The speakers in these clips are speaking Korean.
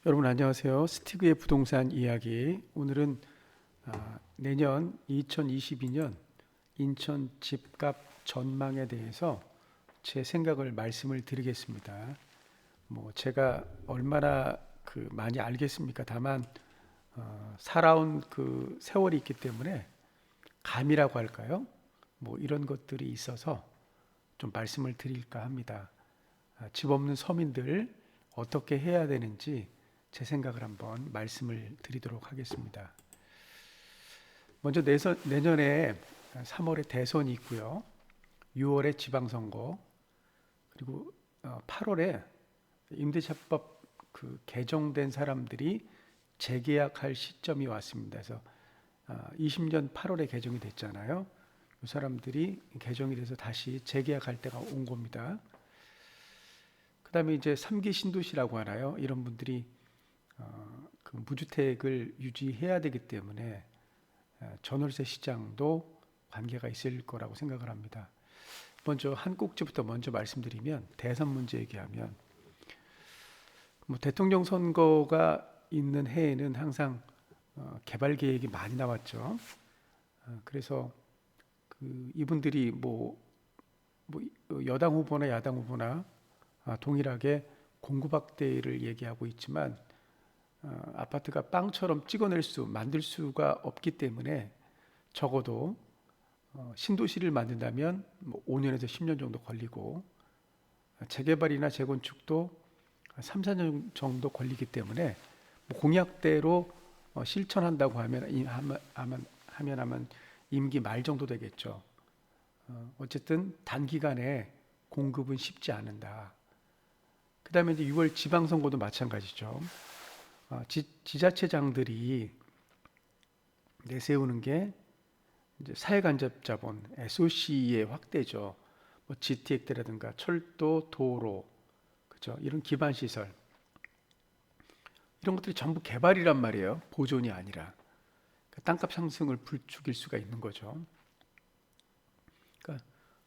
여러분 안녕하세요. 스티그의 부동산 이야기. 오늘은 내년 2022년 인천 집값 전망에 대해서 제 생각을 말씀을 드리겠습니다. 뭐 제가 얼마나 많이 알겠습니까? 다만 살아온 그 세월이 있기 때문에 감이라고 할까요? 뭐 이런 것들이 있어서 좀 말씀을 드릴까 합니다. 집 없는 서민들 어떻게 해야 되는지 제 생각을 한번 말씀을 드리도록 하겠습니다. 먼저 내년에 3월에 대선이 있고요. 6월에 지방선거, 그리고 8월에 임대차법 개정된 사람들이 재계약할 시점이 왔습니다. 그래서 20년 8월에 개정이 됐잖아요. 이 사람들이 개정이 돼서 다시 재계약할 때가 온 겁니다. 그 다음에 이제 3기 신도시라고 하나요? 이런 분들이 그 무주택을 유지해야 되기 때문에 전월세 시장도 관계가 있을 거라고 생각을 합니다. 먼저 한 꼭지부터 먼저 말씀드리면 대선 문제 얘기하면 뭐 대통령 선거가 있는 해에는 항상 개발 계획이 많이 나왔죠. 그래서 이분들이 뭐 여당 후보나 야당 후보나 동일하게 공급 확대를 얘기하고 있지만 아파트가 빵처럼 만들 수가 없기 때문에 적어도 신도시를 만든다면 뭐 5년에서 10년 정도 걸리고 재개발이나 재건축도 3, 4년 정도 걸리기 때문에 뭐 공약대로 실천한다고 하면 임기 말 정도 되겠죠. 어쨌든 단기간에 공급은 쉽지 않는다. 그 다음에 이제 6월 지방선거도 마찬가지죠. 지자체장들이 내세우는 게 이제 사회간접자본 SOC의 확대죠. 뭐 GTX라든가 철도, 도로, 그죠? 이런 기반 시설 이런 것들이 전부 개발이란 말이에요. 보존이 아니라 땅값 상승을 부추길 수가 있는 거죠. 그러니까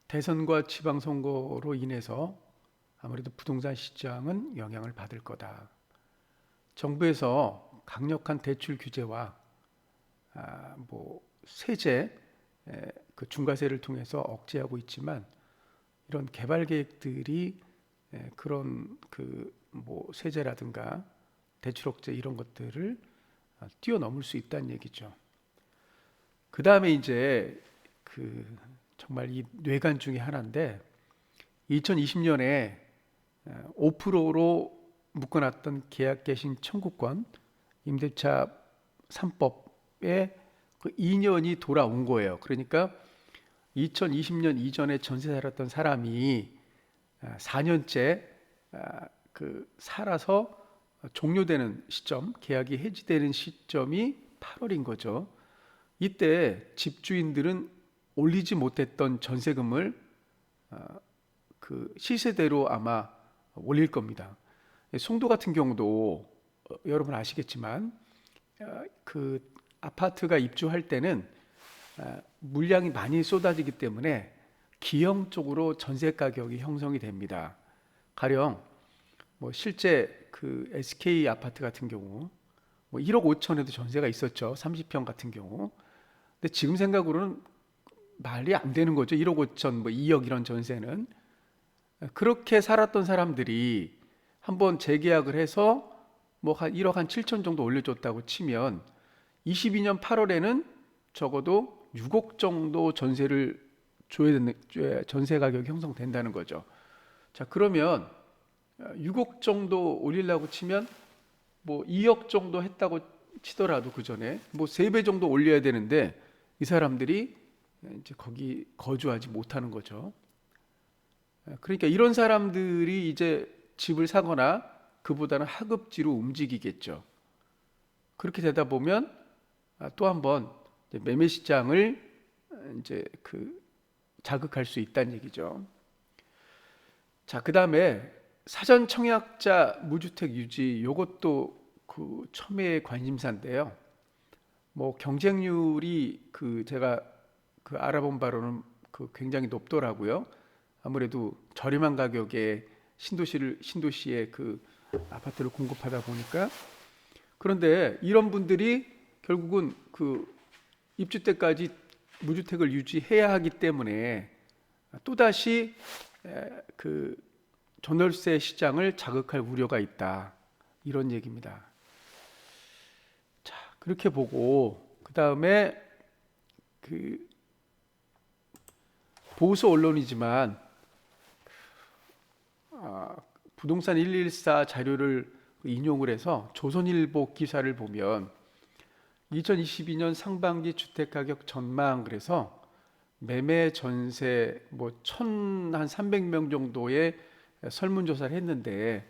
대선과 지방선거로 인해서 아무래도 부동산 시장은 영향을 받을 거다. 정부에서 강력한 대출 규제와 뭐 세제, 그 중과세를 통해서 억제하고 있지만 이런 개발 계획들이 그런 뭐 세제라든가 대출 억제 이런 것들을 뛰어넘을 수 있다는 얘기죠. 그 다음에 이제 정말 이 뇌관 중에 하나인데 2020년에 5%로 묶어놨던 계약개신 청구권 임대차 3법에 2년이 돌아온 거예요. 그러니까 2020년 이전에 전세 살았던 사람이 4년째 살아서 종료되는 시점, 계약이 해지되는 시점이 8월인 거죠. 이때 집주인들은 올리지 못했던 전세금을 시세대로 아마 올릴 겁니다. 송도 같은 경우도 여러분 아시겠지만 아파트가 입주할 때는 물량이 많이 쏟아지기 때문에 기형적으로 전세 가격이 형성이 됩니다. 가령 뭐 실제 SK 아파트 같은 경우 뭐 1억 5천에도 전세가 있었죠. 30평 같은 경우. 근데 지금 생각으로는 말이 안 되는 거죠. 1억 5천, 뭐 2억 이런 전세는. 그렇게 살았던 사람들이 한번 재계약을 해서 뭐 한 1억 한 7천 정도 올려줬다고 치면 22년 8월에는 적어도 6억 정도 전세를 줘야 전세 가격이 형성된다는 거죠. 자, 그러면 6억 정도 올리려고 치면 뭐 2억 정도 했다고 치더라도 그 전에 뭐 3배 정도 올려야 되는데 이 사람들이 이제 거기 거주하지 못하는 거죠. 그러니까 이런 사람들이 이제 집을 사거나 그보다는 하급지로 움직이겠죠. 그렇게 되다 보면 또 한번 매매 시장을 이제 자극할 수 있다는 얘기죠. 자, 그다음에 사전 청약자 무주택 유지 요것도 첨예의 관심사인데요. 뭐 경쟁률이 제가 알아본 바로는 굉장히 높더라고요. 아무래도 저렴한 가격에 신도시의 아파트를 공급하다 보니까. 그런데 이런 분들이 결국은 그 입주 때까지 무주택을 유지해야 하기 때문에 또다시 그 전월세 시장을 자극할 우려가 있다. 이런 얘기입니다. 자, 그렇게 보고 그 다음에 그 보수 언론이지만 부동산 114 자료를 인용을 해서 조선일보 기사를 보면 2022년 상반기 주택가격 전망 그래서 매매 전세 뭐 1,300명 정도의 설문조사를 했는데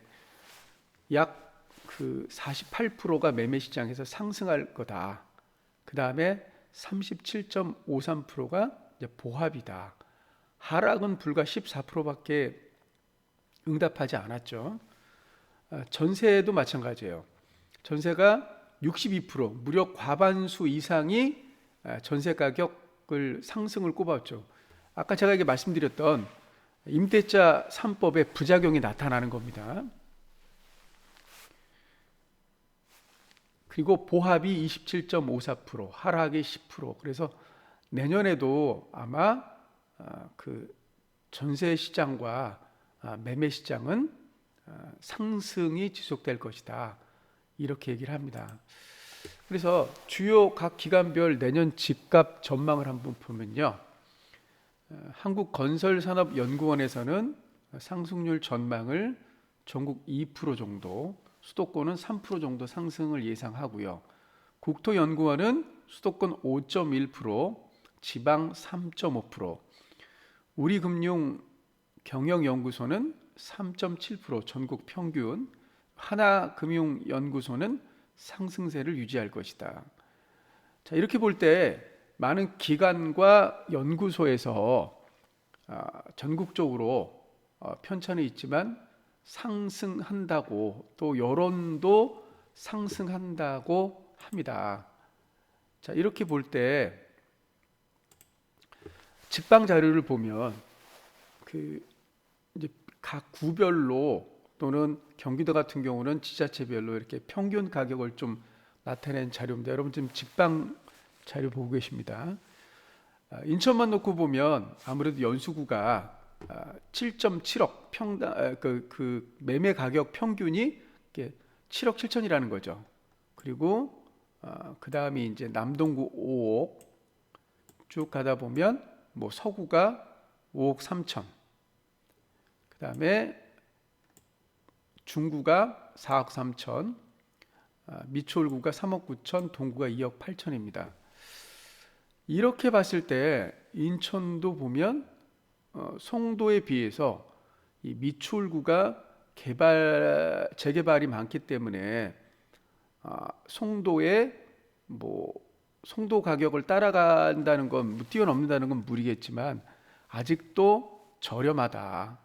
약 그 48%가 매매 시장에서 상승할 거다. 그 다음에 37.53%가 보합이다. 하락은 불과 14%밖에 응답하지 않았죠. 전세도 마찬가지예요. 전세가 62% 무려 과반수 이상이 전세 가격을 상승을 꼽았죠. 아까 제가 이게 말씀드렸던 임대차 3법의 부작용이 나타나는 겁니다. 그리고 보합이 27.54%, 하락이 10%. 그래서 내년에도 아마 그 전세 시장과 매매 시장은 상승이 지속될 것이다. 이렇게 얘기를 합니다. 그래서 주요 각 기관별 내년 집값 전망을 한번 보면요. 한국건설산업연구원에서는 상승률 전망을 전국 2% 정도, 수도권은 3% 정도 상승을 예상하고요. 국토연구원은 수도권 5.1%, 지방 3.5%, 우리금융경영연구소는 3.7% 전국 평균, 하나금융연구소는 상승세를 유지할 것이다. 자, 이렇게 볼 때 많은 기관과 연구소에서 전국적으로 편차는 있지만 상승한다고, 또 여론도 상승한다고 합니다. 자, 이렇게 볼 때 직방 자료를 보면 그 이제 각 구별로 또는 경기도 같은 경우는 지자체별로 이렇게 평균 가격을 좀 나타낸 자료입니다. 여러분 지금 직방 자료 보고 계십니다. 인천만 놓고 보면 아무래도 연수구가 7.7억 평당 그 매매 가격 평균이 7억 7천이라는 거죠. 그리고 그 다음이 이제 남동구 5억 쭉 가다 보면 뭐 서구가 5억 3천, 그 다음에 중구가 4억 3천, 미추홀구가 3억 9천, 동구가 2억 8천입니다. 이렇게 봤을 때 인천도 보면 송도에 비해서 이 미추홀구가 재개발이 많기 때문에 송도에 뭐 송도 가격을 따라간다는 건 뛰어넘는다는 건 무리겠지만 아직도 저렴하다,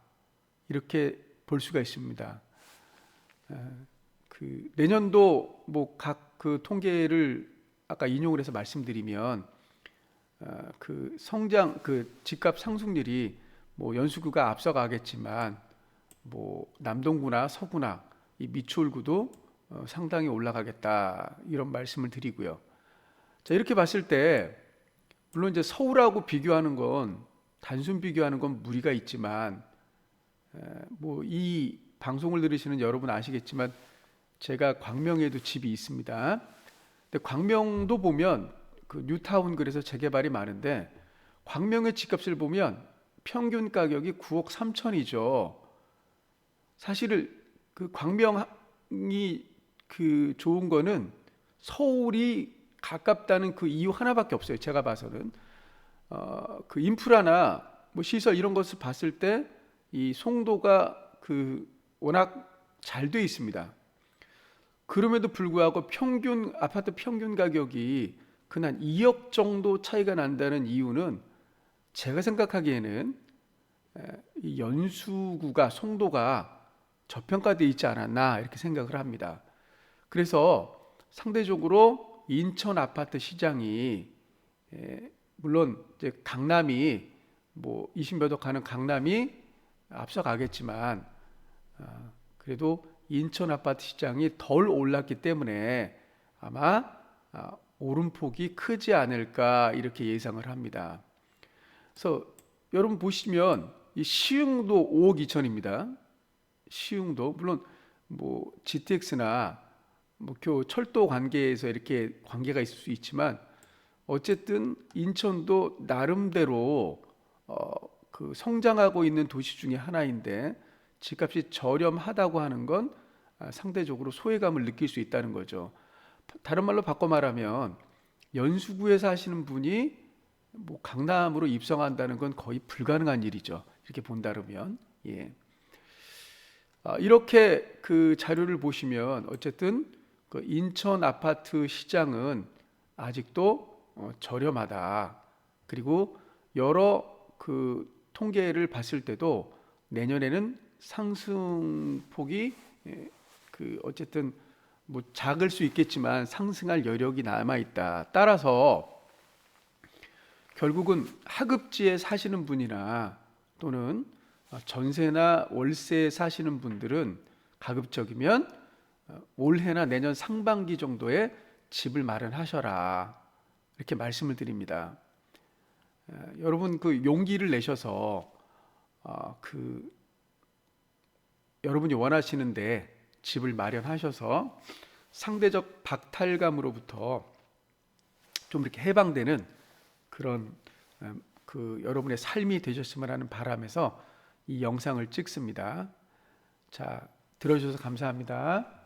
이렇게 볼 수가 있습니다. 그 내년도 뭐 각 그 통계를 아까 인용을 해서 말씀드리면 그 성장 그 집값 상승률이 뭐 연수구가 앞서가겠지만 뭐 남동구나 서구나 이 미추홀구도 상당히 올라가겠다, 이런 말씀을 드리고요. 자, 이렇게 봤을 때 물론 이제 서울하고 비교하는 건 단순 비교하는 건 무리가 있지만 뭐 이 방송을 들으시는 여러분 아시겠지만 제가 광명에도 집이 있습니다. 근데 광명도 보면 그 뉴타운 그래서 재개발이 많은데 광명의 집값을 보면 평균 가격이 9억 3천이죠. 사실 그 광명이 그 좋은 거는 서울이 가깝다는 그 이유 하나밖에 없어요. 제가 봐서는 그 인프라나 뭐 시설 이런 것을 봤을 때 이 송도가 그 워낙 잘 돼 있습니다. 그럼에도 불구하고 평균 아파트 평균 가격이 근 2억 정도 차이가 난다는 이유는 제가 생각하기에는 이 연수구가 송도가 저평가되어 있지 않았나, 이렇게 생각을 합니다. 그래서 상대적으로 인천 아파트 시장이 물론 이제 강남이 뭐 20몇 억 하는 강남이 앞서가겠지만 그래도 인천 아파트 시장이 덜 올랐기 때문에 아마 오름폭이 크지 않을까 이렇게 예상을 합니다. 그래서 여러분 보시면 이 시흥도 5억 2천입니다. 시흥도 물론 뭐 GTX나 뭐 철도 관계에서 이렇게 관계가 있을 수 있지만 어쨌든 인천도 나름대로 그 성장하고 있는 도시 중에 하나인데 집값이 저렴하다고 하는 건 상대적으로 소외감을 느낄 수 있다는 거죠. 다른 말로 바꿔 말하면 연수구에 사시는 분이 뭐 강남으로 입성한다는 건 거의 불가능한 일이죠. 이렇게 본다면 예. 이렇게 그 자료를 보시면 어쨌든 그 인천 아파트 시장은 아직도 저렴하다. 그리고 여러 그 통계를 봤을 때도 내년에는 상승폭이 그 어쨌든 뭐 작을 수 있겠지만 상승할 여력이 남아 있다. 따라서 결국은 하급지에 사시는 분이나 또는 전세나 월세에 사시는 분들은 가급적이면 올해나 내년 상반기 정도에 집을 마련하셔라 이렇게 말씀을 드립니다. 여러분 그 용기를 내셔서 그 여러분이 원하시는데 집을 마련하셔서 상대적 박탈감으로부터 좀 이렇게 해방되는 그런 그 여러분의 삶이 되셨으면 하는 바람에서 이 영상을 찍습니다. 자, 들어주셔서 감사합니다.